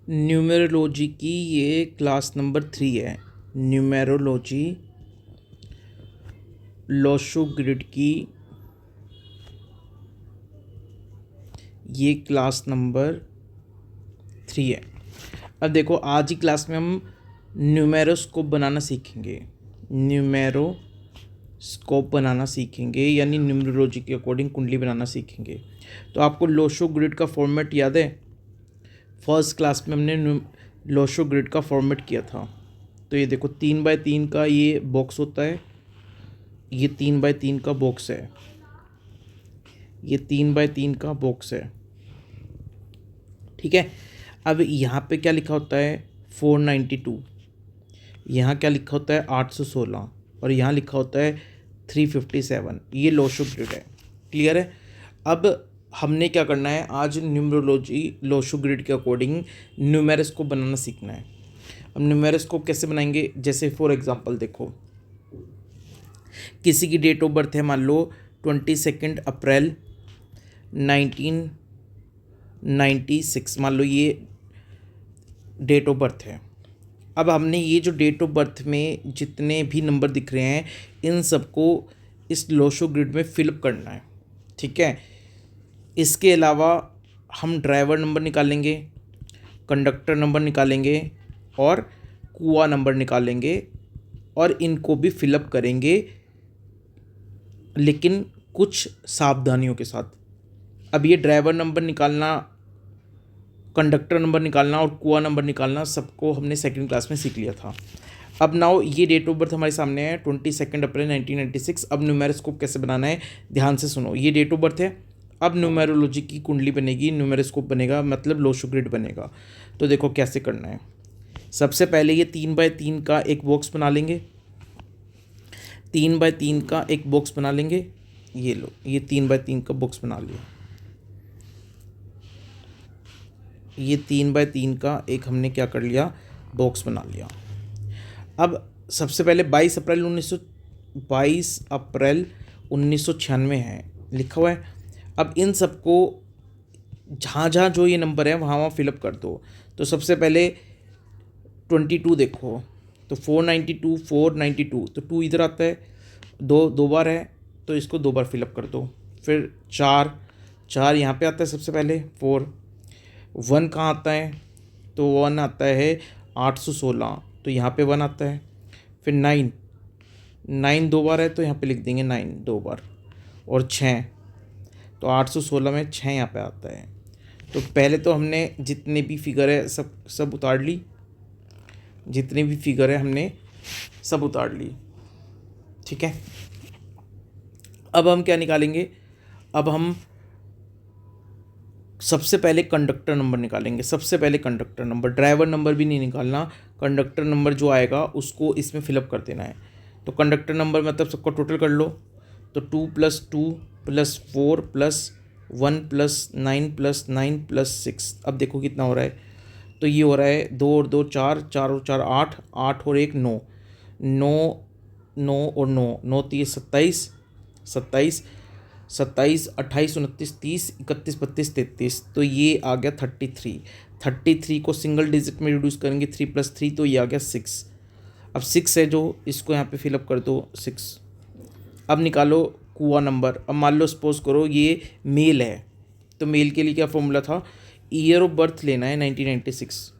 Numerology की ये class number 3 है। न्यूमेरोलॉजी लोशो ग्रिड की ये क्लास नंबर 3 है। अब देखो, आज ही क्लास में हम न्यूमेरोस्कोप बनाना सीखेंगे। न्यूमेरोस्कोप बनाना सीखेंगे यानी न्यूमेरोलॉजी के अकॉर्डिंग कुंडली बनाना सीखेंगे। तो आपको लोशो ग्रिड का फॉर्मेट याद है? फर्स्ट क्लास में हमने लोशो ग्रिड का फॉर्मेट किया था। तो ये देखो, 3x3 का ये बॉक्स होता है। ये 3x3 का बॉक्स है। ये 3x3 का बॉक्स है, ठीक है। अब यहाँ पे क्या लिखा होता है? 492। यहाँ क्या लिखा होता है? 816। और यहाँ लिखा होता है 357। ये लोशो ग्रिड है। क्लियर है? अब हमने क्या करना है, आज न्यूमरोलॉजी लोशो ग्रिड के अकॉर्डिंग न्यूमेरोस्कोप बनाना सीखना है। अब न्यूमेरोस्कोप कैसे बनाएंगे? जैसे फॉर एग्जांपल देखो, किसी की डेट ऑफ बर्थ है, मान लो 22 अप्रैल 1996, मान लो ये डेट ऑफ बर्थ है। अब हमने ये जो डेट ऑफ बर्थ में जितने भी नंबर दिख रहे हैं, इन सबको इस लोशो ग्रिड में फिलअप करना है, ठीक है। इसके अलावा हम ड्राइवर नंबर निकालेंगे, कंडक्टर नंबर निकालेंगे और कुआं नंबर निकालेंगे और इनको भी फिलअप करेंगे, लेकिन कुछ सावधानियों के साथ। अब ये ड्राइवर नंबर निकालना, कंडक्टर नंबर निकालना और कुआं नंबर निकालना सबको हमने सेकंड क्लास में सीख लिया था। अब नाउ ये डेट ऑफ बर्थ हमारे सामने है 22 अप्रैल 1996। अब न्यूमेरोस्कोप कैसे बनाना है, ध्यान से सुनो। ये डेट ऑफ बर्थ है। अब न्यूमेरोलॉजी की कुंडली बनेगी, न्यूमेरोस्कोप बनेगा, मतलब लोशो ग्रिड बनेगा। तो देखो कैसे करना है। सबसे पहले ये 3x3 का एक बॉक्स बना लेंगे। 3x3 का एक बॉक्स बना लेंगे। ये लो, ये 3x3 का बॉक्स बना लिया। ये 3x3 का एक हमने क्या कर लिया, बॉक्स बना लिया। अब सबसे पहले 22 अप्रैल 1996 है लिखा हुआ है। अब इन सबको जहाँ जहाँ जो ये नंबर है वहाँ वहाँ फिलअप कर दो। तो सबसे पहले 22 देखो, तो 492 492, तो 2 इधर आता है, दो बार है, तो इसको 2 बार फिलअप कर दो। फिर 4 यहाँ पे आता है सबसे पहले, 4 1 कहाँ आता है? तो 1 आता है 816, तो यहाँ पे 1 आता है। फिर 9 2 बार है, तो यहाँ पे लिख देंगे 9 2 बार। और 6, तो 816 में 6 यहाँ पे आता है। तो पहले तो हमने जितने भी फिगर है सब उतार ली। जितने भी फिगर है हमने सब उतार ली, ठीक है। अब हम क्या निकालेंगे? अब हम सबसे पहले कंडक्टर नंबर निकालेंगे। सबसे पहले कंडक्टर नंबर, ड्राइवर नंबर भी नहीं निकालना। कंडक्टर नंबर जो आएगा उसको इसमें फिलअप कर देना है। तो कंडक्टर नंबर मतलब सबको टोटल कर लो। तो 2 + 2 + 4 + 1 + 9 + 9 + 6। अब देखो कितना हो रहा है। तो ये हो रहा है 2 और 2 4, 4 और 4 8, 8 और 1 9, 9 9 और 9, 9 3 27, 27 27 28 29 30 31 32 33। तो ये आ गया 33। 33 को सिंगल डिजिट में रिड्यूस करेंगे 3 + 3, तो ये आ गया 6। अब 6 है जो, इसको यहाँ पे फिलअप कर दो 6। अब निकालो कुआं नंबर। अब मान लो सपोज करो ये मेल है, तो मेल के लिए क्या फॉर्मूला था? ईयर ऑफ बर्थ लेना है 1996,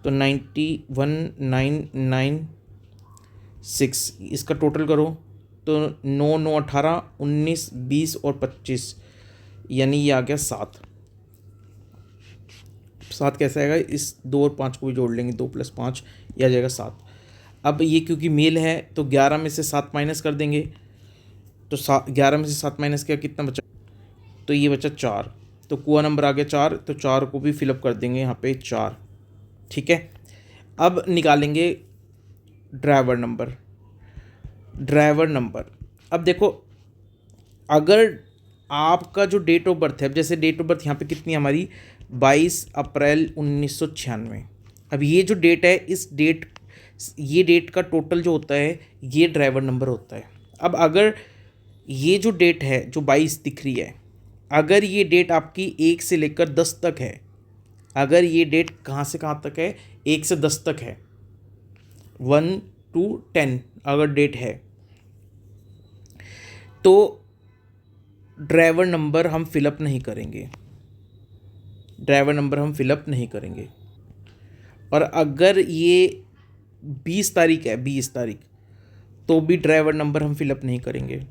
तो 91996। इसका टोटल करो तो 9 9 18 19 20 और 25, यानी ये आ गया 7। 7 कैसे आएगा? इस 2 और 5 को भी जोड़ लेंगे, 2 + 5, ये आ जाएगा 7। अब ये क्योंकि मेल है तो 11 में से 7 माइनस कर देंगे। तो 11 में से 7 माइनस किया, कितना बचा? तो ये बचा 4। तो कुआं नंबर आ गया 4, तो 4 को भी फिलअप कर देंगे यहाँ पे 4, ठीक है। अब निकालेंगे ड्राइवर नंबर। ड्राइवर नंबर, अब देखो, अगर आपका जो डेट ऑफ बर्थ है, अब जैसे डेट ऑफ बर्थ यहाँ पे कितनी है हमारी? 22 अप्रैल 1996। अब ये जो डेट है, ये डेट का टोटल जो होता है ये ड्राइवर नंबर होता है। अब अगर ये जो डेट है जो 22 दिख रही है, अगर ये डेट आपकी 1 से लेकर 10 तक है, अगर ये डेट कहाँ से कहाँ तक है, 1 से 10 तक है, 1 to 10 अगर डेट है, तो ड्राइवर नंबर हम फिलअप नहीं करेंगे, ड्राइवर नंबर हम फिलअप नहीं करेंगे। और अगर ये 20 तारीख है, 20 तारीख, तो भी ड्राइवर नंबर हम फिलअप नहीं करेंगे।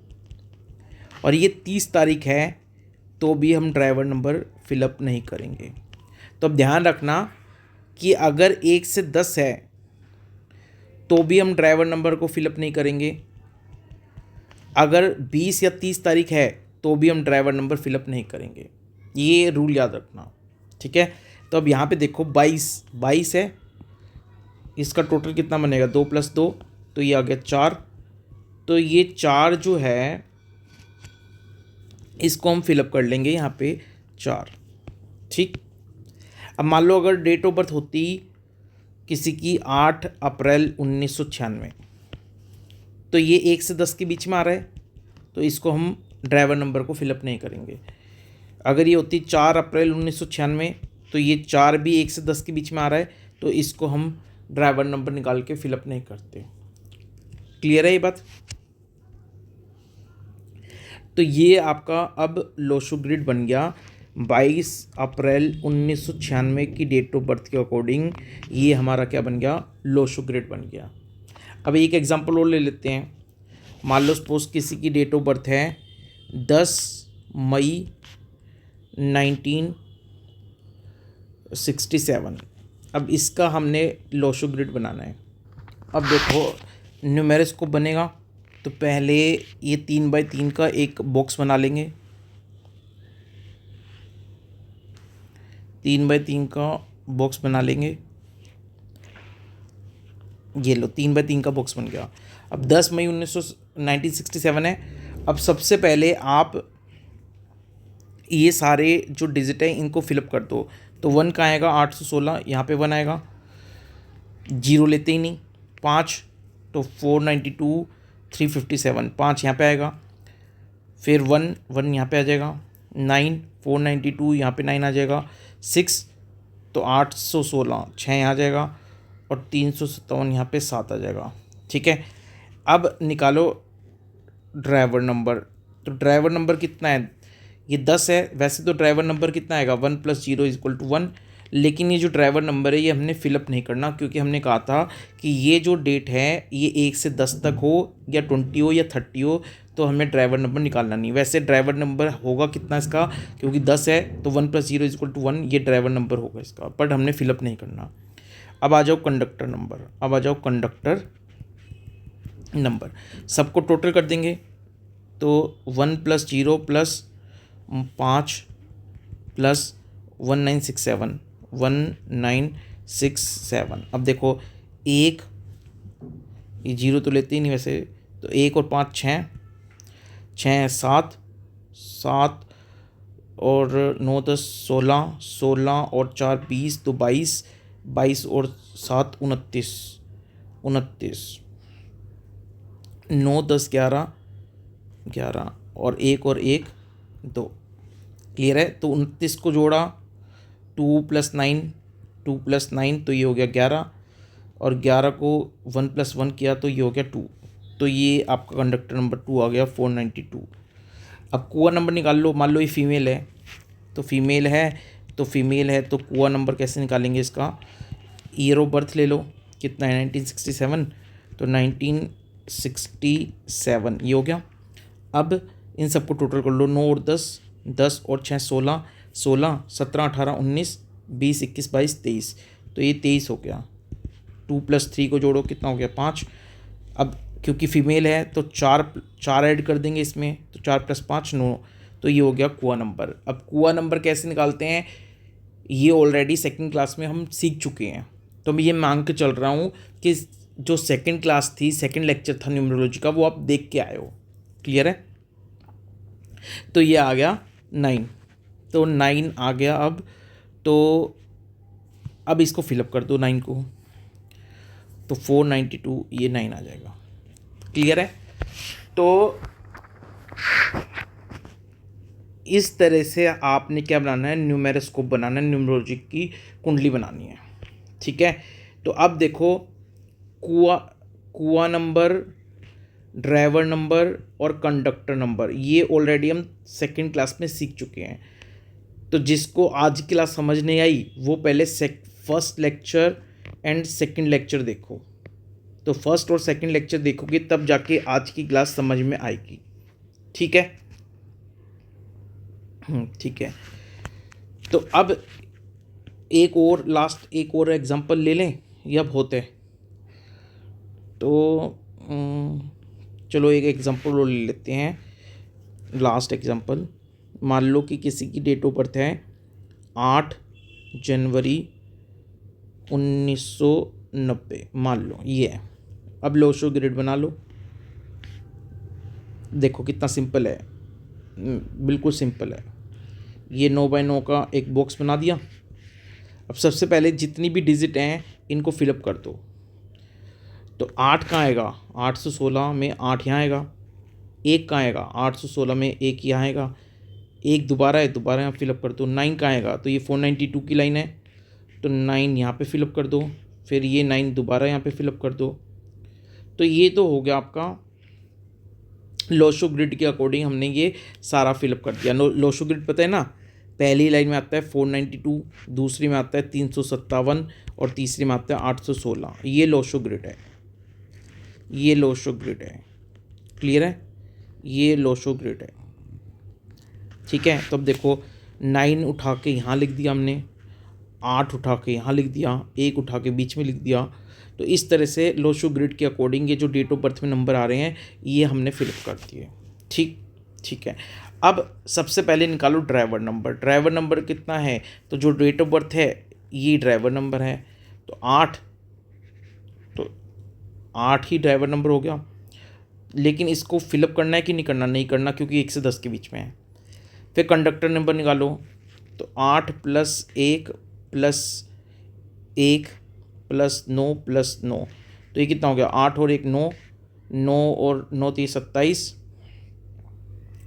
और ये 30 तारीख है तो भी हम ड्राइवर नंबर फिलअप नहीं करेंगे। तो अब ध्यान रखना कि अगर 1 से 10 है तो भी हम ड्राइवर नंबर को फिलअप नहीं करेंगे, अगर 20 या 30 तारीख है तो भी हम ड्राइवर नंबर फिलअप नहीं करेंगे। ये रूल याद रखना, ठीक है। तो अब यहाँ पे देखो 22 है, इसका टोटल कितना बनेगा, 2 + 2, तो ये आ गया 4। तो ये 4 जो है इसको हम फिलअप कर लेंगे यहाँ पे 4, ठीक। अब मान लो अगर डेट ऑफ बर्थ होती किसी की 8 अप्रैल 1996, तो ये 1 से 10 के बीच में आ रहा है, तो इसको हम ड्राइवर नंबर को फिलअप नहीं करेंगे। अगर ये होती 4 अप्रैल 1996, तो ये 4 भी 1 से 10 के बीच में आ रहा है, तो इसको हम ड्राइवर नंबर निकाल के फिलअप नहीं करते। क्लियर है ये बात। तो ये आपका अब लोशो ग्रिड बन गया 22 अप्रैल 1996 की डेट ऑफ बर्थ के अकॉर्डिंग। ये हमारा क्या बन गया, लोशो ग्रिड बन गया। अब एक एग्जांपल और ले लेते हैं। मान लो सपोज किसी की डेट ऑफ बर्थ है 10 मई 1967। अब इसका हमने लोशो ग्रिड बनाना है। अब देखो न्यूमेरिस्कोप बनेगा, तो पहले ये 3x3 का एक बॉक्स बना लेंगे, 3x3 का बॉक्स बना लेंगे। ये लो 3x3 का बॉक्स बन गया। अब 10 मई 1967 है। अब सबसे पहले आप ये सारे जो डिजिट हैं इनको फिलअप कर दो। तो 1 का आएगा 816, यहाँ पे 1 आएगा, 0 लेते ही नहीं, 5 तो 492 357, 5 यहाँ पे आएगा, फिर 1 यहाँ पे आ जाएगा, 9 492 यहाँ पे 9 आ जाएगा, 6 तो 816 6 यहाँ आ जाएगा, और 357 यहाँ पे 7 आ जाएगा, ठीक है। अब निकालो ड्राइवर नंबर। तो ड्राइवर नंबर कितना है, ये 10 है। वैसे तो ड्राइवर नंबर कितना आएगा, 1 + 0 = 1, लेकिन ये जो ड्राइवर नंबर है ये हमने फिलअप नहीं करना, क्योंकि हमने कहा था कि ये जो डेट है ये 1 से 10 तक हो या 20 हो या 30 हो, तो हमें ड्राइवर नंबर निकालना नहीं। वैसे ड्राइवर नंबर होगा कितना इसका, क्योंकि 10 है तो 1 + 0 = 1, ये ड्राइवर नंबर होगा इसका, बट हमने फिलअप नहीं करना। अब आ जाओ कंडक्टर नंबर। अब आ जाओ कंडक्टर नंबर, सबको टोटल कर देंगे। तो 1 + 0 + 5 + 1967 1967। अब देखो 1, ये 0 तो लेते ही नहीं वैसे, तो 1 और 5 6 6 7 7 और 9 10 16 16 और 4 20 तो 22 22 और 7 29 29 9 10 11 11 और 1 और 1 2। क्लियर है। तो 29 को जोड़ा, 2 + 9 2 + 9 तो ये हो गया 11, और 11 को 1 + 1 किया तो ये हो गया 2। तो ये आपका कंडक्टर नंबर 2 आ गया 492। अब कुआ नंबर निकाल लो। मान लो ये फीमेल है, तो फीमेल है तो कुआ नंबर कैसे निकालेंगे इसका, ईयर ऑफ बर्थ ले लो, कितना है 1967, तो 1967 ये हो गया। अब इन सबको टोटल कर लो, 9 और 10 10 और 6 16 16 17 18 19 20 21 22 23, तो ये 23 हो गया। 2 + 3 को जोड़ो, कितना हो गया 5। अब क्योंकि फीमेल है तो 4 ऐड कर देंगे इसमें, तो 4 + 5 9, तो ये हो गया कुआ नंबर। अब कुआ नंबर कैसे निकालते हैं, ये ऑलरेडी सेकंड क्लास में हम सीख चुके हैं, तो मैं ये मांग के चल रहा हूँ कि जो सेकंड क्लास थी, सेकंड लेक्चर था न्यूमरोलॉजी का, वो आप देख के आए हो। क्लियर है। तो ये आ गया 9, तो 9 आ गया। अब इसको फिलअप कर दो 9 को, तो 492 ये 9 आ जाएगा। क्लियर है। तो इस तरह से आपने क्या बनाना है, न्यूमेरोस्कोप बनाना है, न्यूमरोलॉजी की कुंडली बनानी है। ठीक है, तो अब देखो कुआं नंबर, ड्राइवर नंबर और कंडक्टर नंबर, ये ऑलरेडी हम सेकंड क्लास में सीख चुके हैं। तो जिसको आज की क्लास समझ नहीं आई वो पहले first lecture and second lecture देखो। तो फर्स्ट और सेकंड लेक्चर देखोगे तब जाके आज की क्लास समझ में आएगी। ठीक है, ठीक है। तो अब एक और एग्जांपल ले लें या बहुत है? तो चलो एक एग्जांपल और ले लेते हैं, लास्ट एग्जांपल। मान लो कि किसी की डेट ऑफ बर्थ है 8 जनवरी 1990, मान लो ये है। अब लोशो ग्रिड बना लो। देखो कितना सिंपल है, बिल्कुल सिंपल है। ये 9x9 का एक बॉक्स बना दिया। अब सबसे पहले जितनी भी डिजिट हैं इनको फिलअप कर दो। तो 8 कहाँ आएगा, 816 में 8 यहाँ आएगा। 1 कहाँ आएगा, 816 में 1 यहाँ आएगा। 1 दोबारा है, दोबारा यहाँ फिलअप कर दो। 9 कहाँ आएगा, तो ये 492 की लाइन है, तो 9 यहाँ पे फिलअप कर दो। फिर ये 9 दोबारा यहाँ पे फिलअप कर दो। तो ये तो हो गया आपका लोशो ग्रिड के अकॉर्डिंग हमने ये सारा फिलअप कर दिया। लोशो ग्रिड पता है ना, पहली लाइन में आता है 492, दूसरी में आता है 357 और तीसरी में आता है 816। ये लोशो ग्रिड है, ये लोशो ग्रिड है। क्लियर है, ये लोशो ग्रिड है। ठीक है, तो अब देखो 9 उठा के यहाँ लिख दिया हमने, 8 उठा के यहाँ लिख दिया, 1 उठा के बीच में लिख दिया। तो इस तरह से लोशो ग्रिड के अकॉर्डिंग ये जो डेट ऑफ बर्थ में नंबर आ रहे हैं ये हमने फिलअप कर दिए। ठीक है। अब सबसे पहले निकालो ड्राइवर नंबर। ड्राइवर नंबर कितना है, तो जो डेट ऑफ बर्थ है ये ड्राइवर नंबर है, तो 8, तो 8 ही ड्राइवर नंबर हो गया। लेकिन इसको फिलअप करना है कि नहीं करना, नहीं करना क्योंकि 1 से 10 के बीच में है। फिर कंडक्टर नंबर निकालो, तो 8 + 1 + 1 + 9 + 9, तो ये कितना हो गया, 8 और 1 9, 9 और 9 3 27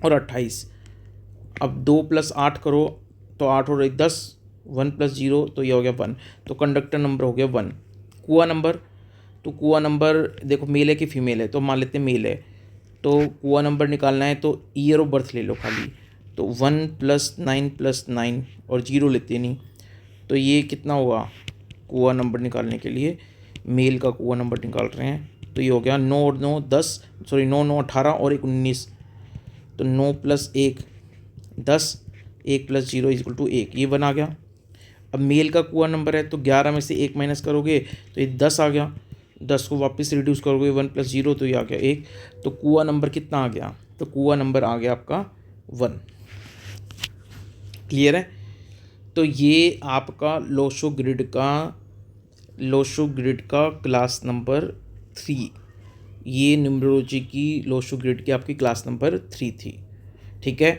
और 28। अब 2 + 8 करो तो 8 और 1 10, 1 + 0 तो ये हो गया 1। तो कंडक्टर नंबर हो गया 1। कुआं नंबर, तो कुआं नंबर देखो मेल है कि फीमेल है, तो मान लेते हैं मेल है। तो कुआं नंबर निकालना है तो ईयर ऑफ बर्थ ले लो खाली, तो 1 + 9 + 9 और 0 लेते नहीं। तो ये कितना होगा, कुआं नंबर निकालने के लिए मेल का कुआं नंबर निकाल रहे हैं, तो ये हो गया 9 और 9 10, सॉरी 9 9 18 और 1 19, तो 9 + 1 10, 1 + 0 = 1, ये 1 आ गया। अब मेल का कुआं नंबर है तो 11 में से 1 माइनस करोगे तो ये 10 आ गया। 10 को वापस रिड्यूस करोगे 1 + 0 तो ये आ गया 1। तो कुआं नंबर कितना आ गया, तो कुआं नंबर आ गया आपका 1। क्लियर है, तो ये आपका लोशो ग्रिड का क्लास नंबर 3, ये न्यूमरोलॉजी की लोशो ग्रिड की आपकी क्लास नंबर 3 थी। ठीक है,